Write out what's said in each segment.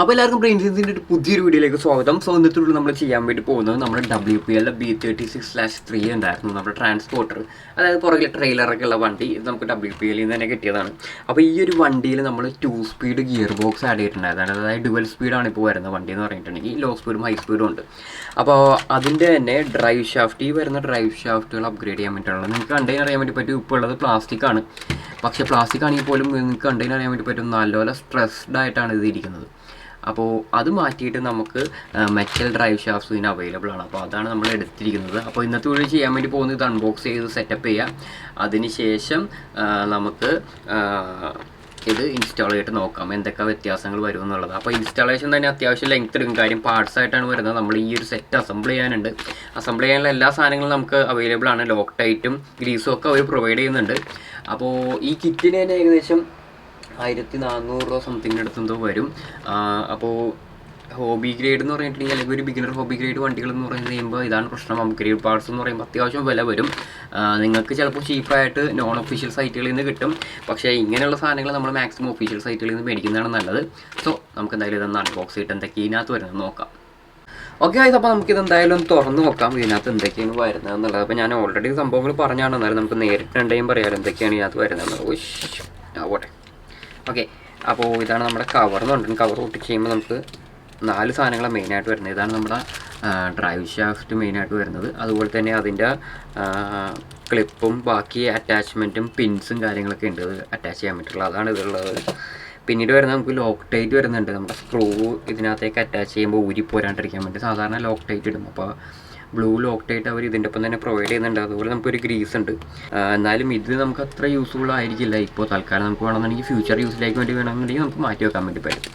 അപ്പോൾ എല്ലാവർക്കും ബ്രെയിൻസിൻ്റെ ഒരു പുതിയൊരു വീഡിയോയിലേക്ക് സ്വാഗതം. സോ ഇന്നത്തെ നമ്മൾ ചെയ്യാൻ വേണ്ടി പോകുന്നത് നമ്മുടെ WPL B36/3 ഉണ്ടായിരുന്നു, നമ്മുടെ ട്രാൻസ്പോർട്ടർ, അതായത് പുറകിലെ ട്രെയിലറൊക്കെ ഉള്ള വണ്ടി. ഇത് നമുക്ക് WPL നിന്ന് തന്നെ കിട്ടിയതാണ്. അപ്പോൾ ഈ ഒരു വണ്ടിയിൽ നമ്മൾ 2 സ്പീഡ് ഗിയർ ബോക്സ് ആഡ് ചെയ്തിട്ടുണ്ടായതാണ്. അതായത് ഡുവൽ സ്പീഡാണ് ഇപ്പോൾ വരുന്ന വണ്ടി എന്ന് പറഞ്ഞിട്ടുണ്ടെങ്കിൽ ലോ സ്പീഡും ഹൈ സ്പീഡും ഉണ്ട്. അപ്പോൾ അതിൻ്റെ തന്നെ ഡ്രൈവ് ഷാഫ്റ്റ്, ഈ വരുന്ന ഡ്രൈവ് ഷാഫ്റ്റുകൾ അപ്ഗ്രേഡ് ചെയ്യാൻ വേണ്ടിയിട്ടുള്ളത് നിങ്ങൾക്ക് കണ്ടെയ്നർ അറിയാൻ വേണ്ടി പറ്റും. ഇപ്പോൾ ഉള്ളത് പ്ലാസ്റ്റിക്കാണ്, പക്ഷേ പ്ലാസ്റ്റിക് ആണെങ്കിൽ പോലും നിങ്ങൾക്ക് കണ്ടെയ്നർ അറിയാൻ വേണ്ടി പറ്റും നല്ലപോലെ സ്ട്രെസ്ഡ് ആയിട്ടാണ് ഇത് ഇരിക്കുന്നത്. അപ്പോൾ അത് മാറ്റിയിട്ട് നമുക്ക് മെറ്റൽ ഡ്രൈവ് ഷാഫ്റ്റ്സ് ഇതിന് അവൈലബിൾ ആണ്. അപ്പോൾ അതാണ് നമ്മൾ എടുത്തിരിക്കുന്നത്. അപ്പോൾ ഇന്നത്തെ വീഡിയോ ചെയ്യാൻ വേണ്ടി പോകുന്നത് ഇത് അൺബോക്സ് ചെയ്ത് സെറ്റപ്പ് ചെയ്യാം. അതിനുശേഷം നമുക്ക് ഇത് ഇൻസ്റ്റാൾ ചെയ്തിട്ട് നോക്കാം എന്തൊക്കെ വ്യത്യാസങ്ങൾ വരും എന്നുള്ളത്. അപ്പോൾ ഇൻസ്റ്റാളേഷൻ തന്നെ അത്യാവശ്യം ലെങ്ത് എടുക്കും, കാര്യം പാർട്സ് ആയിട്ടാണ് വരുന്നത്. നമ്മൾ ഈ ഒരു സെറ്റ് അസംബിൾ ചെയ്യാനുണ്ട്. അസംബിൾ ചെയ്യാനുള്ള എല്ലാ സാധനങ്ങളും നമുക്ക് അവൈലബിൾ ആണ്. ലോക്ക് ടൈറ്റും ഗ്രീസും ഒക്കെ അവർ പ്രൊവൈഡ് ചെയ്യുന്നുണ്ട്. അപ്പോൾ ഈ കിറ്റിന് തന്നെ ഏകദേശം 1400 രൂപ സംതിങ് അടുത്തെന്തോ വരും. അപ്പോൾ ഹോബി ഗ്രേഡ് എന്ന് പറഞ്ഞിട്ടുണ്ടെങ്കിൽ അല്ലെങ്കിൽ ഒരു ബിഗിനർ ഹോബി ഗ്രേഡ് വണ്ടികൾ എന്ന് പറഞ്ഞു കഴിയുമ്പോൾ ഇതാണ് പ്രശ്നം. അപ്ഗ്രേഡ് പാർട്സ് എന്ന് പറയുമ്പോൾ അത്യാവശ്യം വില വരും. നിങ്ങൾക്ക് ചിലപ്പോൾ ചീപ്പായിട്ട് നോൺ ഒഫീഷ്യൽ സൈറ്റുകളിൽ നിന്ന് കിട്ടും, പക്ഷേ ഇങ്ങനെയുള്ള സാധനങ്ങൾ നമ്മൾ മാക്സിമം ഒഫീഷ്യൽ സൈറ്റുകളിൽ നിന്ന് മേടിക്കുന്നതാണ് നല്ലത്. സോ നമുക്ക് എന്തായാലും ഇതൊന്ന് അൺബോക്സ് ചെയ്തിട്ട് എന്തൊക്കെ ഇതിനകത്ത് വരുന്നത് നോക്കാം. ഓക്കെ ആയത്. അപ്പോൾ നമുക്കിത് എന്തായാലും തുറന്ന് നോക്കാം ഇതിനകത്ത് എന്തൊക്കെയാണ് വരുന്നത് എന്നുള്ളത്. അപ്പോൾ ഞാൻ ഓൾറെഡി സംഭവങ്ങൾ പറഞ്ഞാണ്, എന്നാലും നമുക്ക് നേരിട്ട് രണ്ടേയും പറയാം എന്തൊക്കെയാണ് ഇതിനകത്ത് വരുന്നത്. ആവട്ടെ. ഓക്കെ, അപ്പോൾ ഇതാണ് നമ്മുടെ കവർ എന്ന് പറഞ്ഞിട്ട് കവർ ഒട്ടിച്ച് ചെയ്യുമ്പോൾ നമുക്ക് 4 സാധനങ്ങളാണ് മെയിനായിട്ട് വരുന്നത്. ഇതാണ് നമ്മുടെ ഡ്രൈവ് ഷാഫ്റ്റ് മെയിനായിട്ട് വരുന്നത്. അതുപോലെ തന്നെ അതിൻ്റെ ക്ലിപ്പും ബാക്കി അറ്റാച്ച്മെൻറ്റും പിൻസും കാര്യങ്ങളൊക്കെ ഉണ്ട് അറ്റാച്ച് ചെയ്യാൻ പറ്റുള്ളൂ. അതാണ് ഇതുള്ളത്. പിന്നീട് വരുന്നത് നമുക്ക് ലോക്ക് ടൈറ്റ് വരുന്നുണ്ട്. നമ്മുടെ സ്ക്രൂ ഇതിനകത്തേക്ക് അറ്റാച്ച് ചെയ്യുമ്പോൾ ഊരിപ്പോരാണ്ടിരിക്കാൻ വേണ്ടി സാധാരണ ലോക്ക് ടൈറ്റ് ഇടും. അപ്പോൾ ബ്ലൂ ലോക്ക് ടൈറ്റ് അവർ ഇതിൻ്റെ ഒപ്പം തന്നെ പ്രൊവൈഡ് ചെയ്യുന്നുണ്ട്. അതുപോലെ നമുക്കൊരു ഗ്രീസ് ഉണ്ട്. എന്നാലും ഇത് നമുക്ക് അത്ര യൂസ്ഫുൾ ആയിരിക്കില്ല ഇപ്പോൾ തൽക്കാലം. നമുക്ക് വേണമെന്നുണ്ടെങ്കിൽ ഫ്യൂച്ചർ യൂസിലേക്ക് വേണ്ടി വേണമെന്നുണ്ടെങ്കിൽ നമുക്ക് മാറ്റി വെക്കാൻ വേണ്ടി പറ്റും.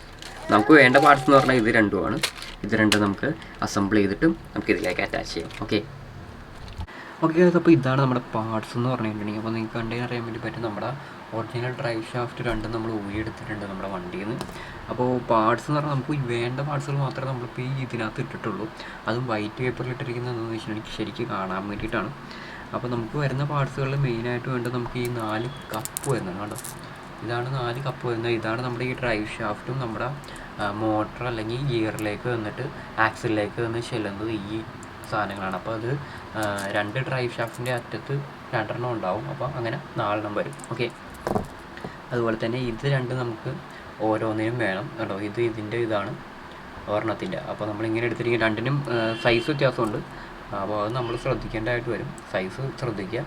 നമുക്ക് വേണ്ട പാർട്സ് എന്ന് പറഞ്ഞാൽ ഇത് രണ്ടുമാണ്. ഇത് രണ്ടും നമുക്ക് അസംബിൾ ചെയ്തിട്ടും നമുക്ക് ഇതിലേക്ക് അറ്റാച്ച് ചെയ്യാം. ഓക്കെ, അപ്പോൾ ഇതാണ് നമ്മുടെ പാർട്സ് എന്ന് പറഞ്ഞിട്ടുണ്ടെങ്കിൽ. അപ്പോൾ നിങ്ങൾക്ക് കണ്ടെയ്നർ അറിയാൻ വേണ്ടി പറ്റും. നമ്മുടെ ഒറിജിനൽ ഡ്രൈവ് ഷാഫ്റ്റ് രണ്ടും നമ്മൾ ഊരിയെടുത്തിട്ടുണ്ട് നമ്മുടെ വണ്ടിയിൽ നിന്ന്. അപ്പോൾ പാർട്സ് എന്ന് പറഞ്ഞാൽ നമുക്ക് വേണ്ട പാർട്സുകൾ മാത്രമേ നമ്മളിപ്പോൾ ഈ ഇതിനകത്ത് ഇട്ടിട്ടുള്ളൂ. അതും വൈറ്റ് പേപ്പറിൽ ഇട്ടിരിക്കുന്നതെന്ന് വെച്ചിട്ടുണ്ടെങ്കിൽ ശരിക്കും കാണാൻ വേണ്ടിയിട്ടാണ്. അപ്പോൾ നമുക്ക് വരുന്ന പാർട്സുകളിൽ മെയിനായിട്ട് വേണ്ടത് നമുക്ക് ഈ 4 കപ്പ് വരുന്നത് കേട്ടോ. ഇതാണ് 4 കപ്പ് വരുന്നത്. ഇതാണ് നമ്മുടെ ഈ ഡ്രൈവ് ഷാഫ്റ്റും നമ്മുടെ മോട്ടർ അല്ലെങ്കിൽ ഗിയറിലേക്ക് വന്നിട്ട് ആക്സിലേക്ക് വന്ന് ചെല്ലുന്നത് ഈ സാധനങ്ങളാണ്. അപ്പോൾ അത് 2 ഡ്രൈവ് ഷാഫ്റ്റിൻ്റെ അറ്റത്ത് 2 ഉണ്ടാവും. അപ്പോൾ അങ്ങനെ 4 വരും. ഓക്കെ, അതുപോലെ തന്നെ ഇത് രണ്ടും നമുക്ക് ഓരോന്നിനും വേണം കേട്ടോ. ഇതിൻ്റെ ഇതാണ് ഒരെണ്ണത്തിൻ്റെ. അപ്പോൾ നമ്മളിങ്ങനെ എടുത്തിരിക്കും. രണ്ടിനും സൈസ് വ്യത്യാസമുണ്ട്. അപ്പോൾ അത് നമ്മൾ ശ്രദ്ധിക്കേണ്ടതായിട്ട് വരും. സൈസ് ശ്രദ്ധിക്കുക.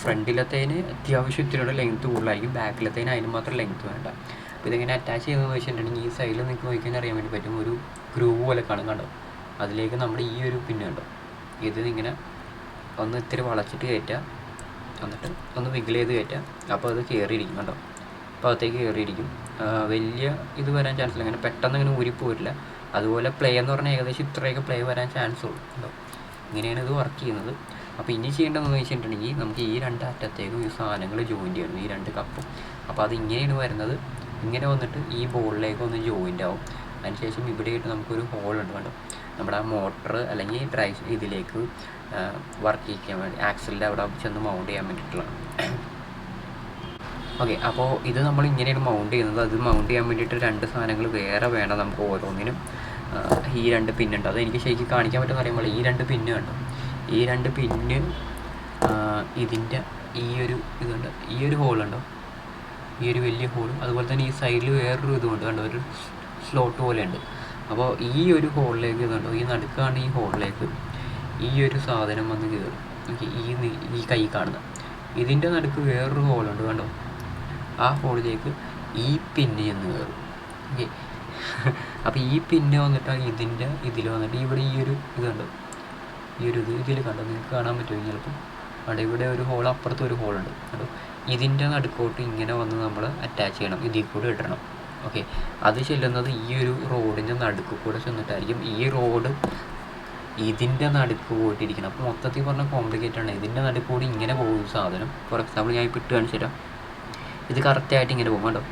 ഫ്രണ്ടിലത്തേന് അത്യാവശ്യം ഇത്തിരിയുടെ ലെങ്ത്ത് കൂടുതലായിരിക്കും, ബാക്കിലത്തേന് അതിന് മാത്രം ലെങ്ത്ത് വേണ്ട. അപ്പോൾ ഇതിങ്ങനെ അറ്റാച്ച് ചെയ്യുന്നതെന്ന് വെച്ചിട്ടുണ്ടെങ്കിൽ ഈ സൈഡിൽ നിങ്ങൾക്ക് നോക്കിക്കഴിഞ്ഞാൽ അറിയാൻ വേണ്ടി പറ്റും. ഒരു ഗ്രൂവ് പോലെ കാണും കണ്ടോ. അതിലേക്ക് നമ്മുടെ ഈ ഒരു പിന്ന് കണ്ടോ, ഇത് ഇങ്ങനെ ഒന്ന് ഇത്തിരി വളച്ചിട്ട് കയറ്റുക, എന്നിട്ട് ഒന്ന് വിഗിൾ ചെയ്ത് കയറ്റുക. അപ്പോൾ അത് കയറിയിരിക്കും കണ്ടോ. അപ്പോൾ അകത്തേക്ക് കയറിയിരിക്കും. വലിയ ഇത് വരാൻ ചാൻസ് ഇല്ല, അങ്ങനെ പെട്ടെന്ന് ഇങ്ങനെ ഊരിപ്പോരില്ല. അതുപോലെ പ്ലേ എന്ന് പറഞ്ഞാൽ ഏകദേശം ഇത്രയൊക്കെ പ്ലേ വരാൻ ചാൻസ് ഉള്ളൂ കേട്ടോ. ഇങ്ങനെയാണ് ഇത് വർക്ക് ചെയ്യുന്നത്. അപ്പോൾ ഇനി ചെയ്യേണ്ടതെന്ന് വെച്ചിട്ടുണ്ടെങ്കിൽ നമുക്ക് ഈ 2 അറ്റത്തേക്കും ഈ സാധനങ്ങൾ ജോയിൻ ചെയ്യണം, ഈ 2 കപ്പും. അപ്പോൾ അത് ഇങ്ങനെയാണ് വരുന്നത്. ഇങ്ങനെ വന്നിട്ട് ഈ ബോളിലേക്ക് ഒന്ന് ജോയിൻ്റ് ആവും. അതിനുശേഷം ഇവിടെയായിട്ട് നമുക്കൊരു ഹോളുണ്ട് കണ്ടോ, നമ്മുടെ മോട്ടർ അല്ലെങ്കിൽ ഡ്രൈവ് ഇതിലേക്ക് വർക്ക് ചെയ്യിക്കാൻ വേണ്ടി ആക്സിലിൻ്റെ അവിടെ ചെന്ന് മൗണ്ട് ചെയ്യാൻ വേണ്ടിയിട്ടുള്ളതാണ്. ഓക്കെ, അപ്പോൾ ഇത് നമ്മൾ ഇങ്ങനെയാണ് മൗണ്ട് ചെയ്യുന്നത്. അത് മൗണ്ട് ചെയ്യാൻ വേണ്ടിയിട്ട് 2 സാധനങ്ങൾ വേറെ വേണം നമുക്ക് ഓരോന്നിനും. ഈ 2 പിന്നുണ്ട്. അത് എനിക്ക് ശരിക്കും കാണിക്കാൻ പറ്റുമെന്ന് പറയുമ്പോൾ ഈ 2 പിന്ന് കണ്ടോ, ഈ 2 പിന്ന് ഇതിൻ്റെ ഈ ഒരു ഇതുണ്ട്, ഈ ഒരു ഹോളുണ്ടോ, ഈ ഒരു വലിയ ഹോളും അതുപോലെ തന്നെ ഈ സൈഡിൽ വേറൊരു ഇതുമുണ്ട് കണ്ടോ, ഒരു സ്ലോട്ട് പോലെ ഉണ്ട്. അപ്പോൾ ഈ ഒരു ഹോളിലേക്ക് ഇതുണ്ടോ, ഈ നടുക്കാണ് ഈ ഹോളിലേക്ക് ഈ ഒരു സാധനം വന്ന് കയറും. ഈ കൈ കാണുന്ന ഇതിൻ്റെ നടുക്ക് വേറൊരു ഹോളുണ്ട് കണ്ടോ, ആ ഹോളിലേക്ക് ഈ പിന്ന് ചെന്ന് കയറും. ഓക്കെ, അപ്പോൾ ഈ പിന്ന് വന്നിട്ട് ഇതിൻ്റെ ഇതിൽ വന്നിട്ട് ഇവിടെ ഈ ഒരു ഇതുണ്ട്, ഈ ഒരു ഇതിൽ കണ്ടോ, നിങ്ങൾക്ക് കാണാൻ പറ്റുമോ ചിലപ്പോൾ. അവിടെ ഇവിടെ ഒരു ഹോൾ, അപ്പുറത്ത് ഒരു ഹോളുണ്ട് കണ്ടോ. ഇതിൻ്റെ നടുക്കോട്ട് ഇങ്ങനെ വന്ന് നമ്മൾ അറ്റാച്ച് ചെയ്യണം, ഇതിൽ കൂടെ ഇടണം. ഓക്കെ, അത് ചെല്ലുന്നത് ഈ ഒരു റോഡിൻ്റെ നടുക്ക് കൂടെ ചെന്നിട്ടായിരിക്കും. ഈ റോഡ് ഇതിൻ്റെ നടുക്ക് പോയിട്ടിരിക്കണം. അപ്പോൾ മൊത്തത്തിൽ പറഞ്ഞാൽ കോംപ്ലിക്കേറ്റഡ് ആണ്. ഇതിൻ്റെ നടുക്ക് കൂടി ഇങ്ങനെ പോകും സാധനം. ഫോർ എക്സാമ്പിൾ ഞാൻ ഇപ്പോൾ ഇട്ട് കാണിച്ചു തരാം. ഇത് കറക്റ്റായിട്ട് ഇങ്ങനെ പോകും കേട്ടോ.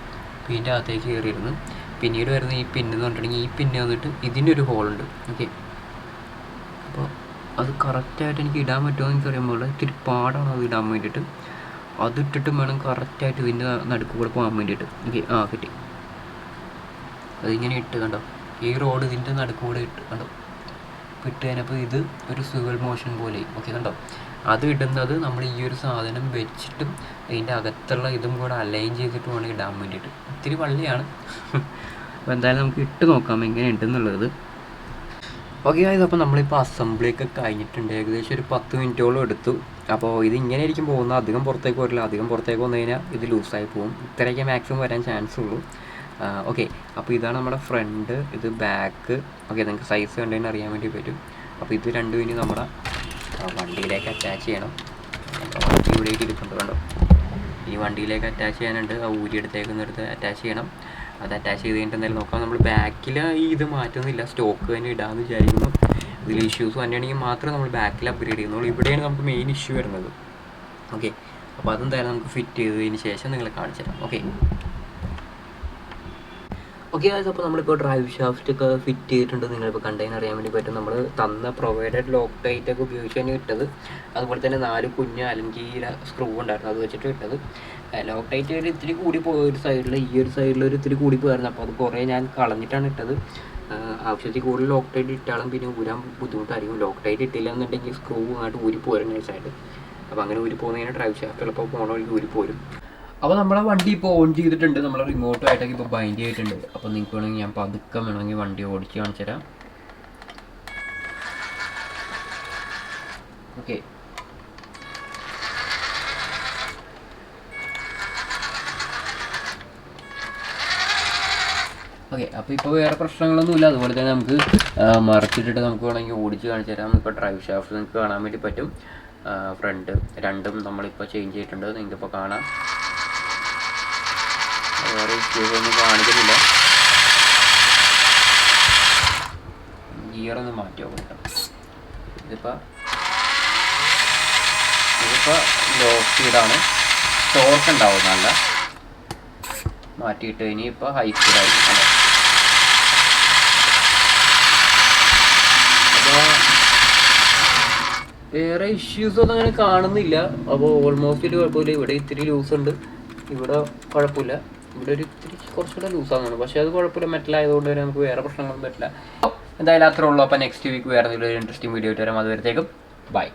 ഇതിൻ്റെ അകത്തേക്ക് കയറിയിരുന്നു. പിന്നീട് വരുന്ന ഈ പിന്നെന്ന് പറഞ്ഞിട്ടുണ്ടെങ്കിൽ ഈ പിന്നെ വന്നിട്ട് ഇതിൻ്റെ ഒരു ഹോളുണ്ട്. ഓക്കെ, അപ്പോൾ അത് കറക്റ്റായിട്ട് എനിക്ക് ഇടാൻ പറ്റുമോ എന്ന് എനിക്കറിയുമ്പോൾ ഇത്തിരി പാടാണ് അത് ഇടാൻ വേണ്ടിയിട്ട്. അതിട്ടിട്ടും വേണം കറക്റ്റായിട്ട് ഇതിൻ്റെ നടുക്ക് കൂടെ പോകാൻ വേണ്ടിയിട്ട്. ഓക്കെ, കിട്ടി. അതിങ്ങനെ ഇട്ട് കണ്ടോ, ഈ റോഡ് ഇതിൻ്റെ നടുക്കൂടെ ഇട്ട് കണ്ടോ, ഇട്ട് കഴിഞ്ഞപ്പോൾ ഇത് ഒരു സ്വിവൽ മോഷൻ പോലെ. ഓക്കെ കണ്ടോ, അത് ഇടുന്നത് നമ്മൾ ഈ ഒരു സാധനം വെച്ചിട്ടും അതിൻ്റെ അകത്തുള്ള ഇതും കൂടെ അലൈൻ ചെയ്തിട്ട് വേണം ഇടാൻ വേണ്ടിയിട്ട്. ഇത്തിരി വള്ളിയാണ്. അപ്പോൾ എന്തായാലും നമുക്ക് ഇട്ട് നോക്കാം എങ്ങനെ ഉണ്ടെന്നുള്ളത്. ഓക്കെ ഗൈസ്, അപ്പോൾ നമ്മളിപ്പോൾ അസംബ്ലിയൊക്കെ കഴിഞ്ഞിട്ടുണ്ട്. ഏകദേശം ഒരു 10 മിനിറ്റോളം എടുത്തു. അപ്പോൾ ഇത് ഇങ്ങനെ ആയിരിക്കും പോകുന്നത്, അധികം പുറത്തേക്ക് വരില്ല. അധികം പുറത്തേക്ക് വന്നു കഴിഞ്ഞാൽ ഇത് ലൂസായി പോകും. ഇത്രയൊക്കെ മാക്സിമം വരാൻ ചാൻസ് ഉള്ളൂ. ഓക്കെ, അപ്പോൾ ഇതാണ് നമ്മുടെ ഫ്രണ്ട്, ഇത് ബാക്ക്. ഓക്കെ, നിങ്ങൾക്ക് സൈസ് കണ്ടതിന് അറിയാൻ വേണ്ടി പറ്റും. അപ്പോൾ ഇത് രണ്ടും ഇനി നമ്മുടെ വണ്ടിയിലേക്ക് അറ്റാച്ച് ചെയ്യണം. വണ്ടി ഇവിടേക്ക് ഇരിക്കുന്നുണ്ട് കണ്ടോ, ഈ വണ്ടിയിലേക്ക് അറ്റാച്ച് ചെയ്യാനുണ്ട്. ആ ഊരിയെടുത്തേക്കുന്നിടത്ത് അറ്റാച്ച് ചെയ്യണം. അത് അറ്റാച്ച് ചെയ്ത് കഴിഞ്ഞിട്ട് എന്തായാലും നോക്കാം. നമ്മൾ ബാക്കിൽ ഈ ഇത് മാറ്റുന്നില്ല, സ്റ്റോക്ക് തന്നെ ഇടാമെന്ന് വിചാരിക്കുന്നു. ഇതിൽ ഇഷ്യൂസ് തന്നെയാണെങ്കിൽ മാത്രമേ നമ്മൾ ബാക്കിൽ അപ്ഗ്രേഡ് ചെയ്യുന്നുള്ളൂ. ഇവിടെയാണ് നമുക്ക് മെയിൻ ഇഷ്യൂ വരുന്നത്. ഓക്കെ, അപ്പോൾ അതെന്തായാലും നമുക്ക് ഫിറ്റ് ചെയ്തതിന് ശേഷം നിങ്ങളെ കാണിച്ചു തരാം. ഓക്കെ ഓക്കെ ഗൈസ്, അപ്പോൾ നമ്മളിപ്പോൾ ഡ്രൈവ് ഷാഫ്റ്റ് ഒക്കെ ഫിറ്റ് ചെയ്തിട്ടുണ്ട്. നിങ്ങളിപ്പോൾ കണ്ടതിന് അറിയാൻ വേണ്ടി പറ്റും. നമ്മൾ തന്ന പ്രൊവൈഡഡ് ലോക്ക് ടൈറ്റ് ഒക്കെ ഉപയോഗിച്ച് തന്നെ ഇട്ടത്. അതുപോലെ തന്നെ 4 കുഞ്ഞ് അല്ലെങ്കിൽ സ്ക്രൂ ഉണ്ടായിരുന്നു, അത് വെച്ചിട്ട് ഇട്ടത്. ലോക്ക് ടൈറ്റ് ഒരു ഇത്തിരി കൂടി പോയ ഒരു സൈഡിൽ, ഈ ഒരു സൈഡിൽ ഒരു ഇത്തിരി കൂടി പോയിരുന്നു. അപ്പോൾ അത് കുറേ ഞാൻ കളഞ്ഞിട്ടാണ് ഇട്ടത്. ആവശ്യത്തിൽ കൂടുതൽ ലോക്ക് ടൈറ്റ് ഇട്ടാലും പിന്നെ ഊരാൻ ബുദ്ധിമുട്ടായിരിക്കും. ലോക്ക് ടൈറ്റ് ഇട്ടില്ല എന്നുണ്ടെങ്കിൽ സ്ക്രൂ ആയിട്ട് ഊരി പോരും നൈസായിട്ട്. അപ്പോൾ അങ്ങനെ ഊരി പോകുന്നതിന് ഡ്രൈവ് ഷാഫ്റ്റ് എളുപ്പം പോകണ വഴിക്ക് ഊരി പോരും. അപ്പോൾ നമ്മളെ വണ്ടി ഇപ്പോൾ ഓൺ ചെയ്തിട്ടുണ്ട്, നമ്മൾ റിമോട്ടുമായിട്ടൊക്കെ ഇപ്പോൾ ബൈൻഡ് ചെയ്തിട്ടുണ്ട്. അപ്പോൾ നിങ്ങൾക്ക് വേണമെങ്കിൽ ഞാൻ പതുക്കെ വേണമെങ്കിൽ വണ്ടി ഓടിച്ച് കാണിച്ചു തരാം. ഓക്കെ, ഓക്കെ, അപ്പോൾ ഇപ്പോൾ വേറെ പ്രശ്നങ്ങളൊന്നുമില്ല. അതുപോലെ തന്നെ നമുക്ക് മറിച്ചിട്ടിട്ട് നമുക്ക് വേണമെങ്കിൽ ഓടിച്ച് കാണിച്ചു തരാം. ഇപ്പോൾ ഡ്രൈവ് ഷാഫ്റ്റ് നിങ്ങൾക്ക് കാണാൻ വേണ്ടി പറ്റും. ഫ്രണ്ട് രണ്ടും നമ്മളിപ്പോൾ ചേഞ്ച് ചെയ്തിട്ടുണ്ട്, നിങ്ങൾക്കിപ്പോൾ കാണാം. വേറെ ഇഷ്യൂസൊന്നും കാണിക്കുന്നില്ല. ഗിയറൊന്ന് മാറ്റി നോക്കാം. ഇതിപ്പോൾ ലോ സ്പീഡാണ്, ടോർക്ക് ഉണ്ടാവും നല്ല. മാറ്റിയിട്ട് ഇനിയിപ്പോൾ ഹൈ സ്പീഡായിരിക്കും. അപ്പോൾ വേറെ ഇഷ്യൂസൊന്നും അങ്ങനെ കാണുന്നില്ല. അപ്പോൾ ഓൾമോസ്റ്റ് ഒരു കുഴപ്പമില്ല. ഇവിടെ ഇത്തിരി ലൂസ് ഉണ്ട്, ഇവിടെ കുഴപ്പമില്ല. ഇവിടെ ഒരു ഇത്തിരി കുറച്ചുകൂടെ ലൂസാണ്, പക്ഷേ അത് കുഴപ്പമില്ല. മെറ്റൽ ആയതുകൊണ്ട് തന്നെ നമുക്ക് വേറെ പ്രശ്നങ്ങളൊന്നും പറ്റില്ല. എന്തായാലും അത്രേ ഉള്ളൂ. അപ്പോൾ നെക്സ്റ്റ് വീക്ക് വേറെ എന്തെങ്കിലും ഒരു ഇൻട്രസ്റ്റിംഗ് വീഡിയോ ആയിട്ട് വരാം. അതുവരത്തേക്കും ബൈ.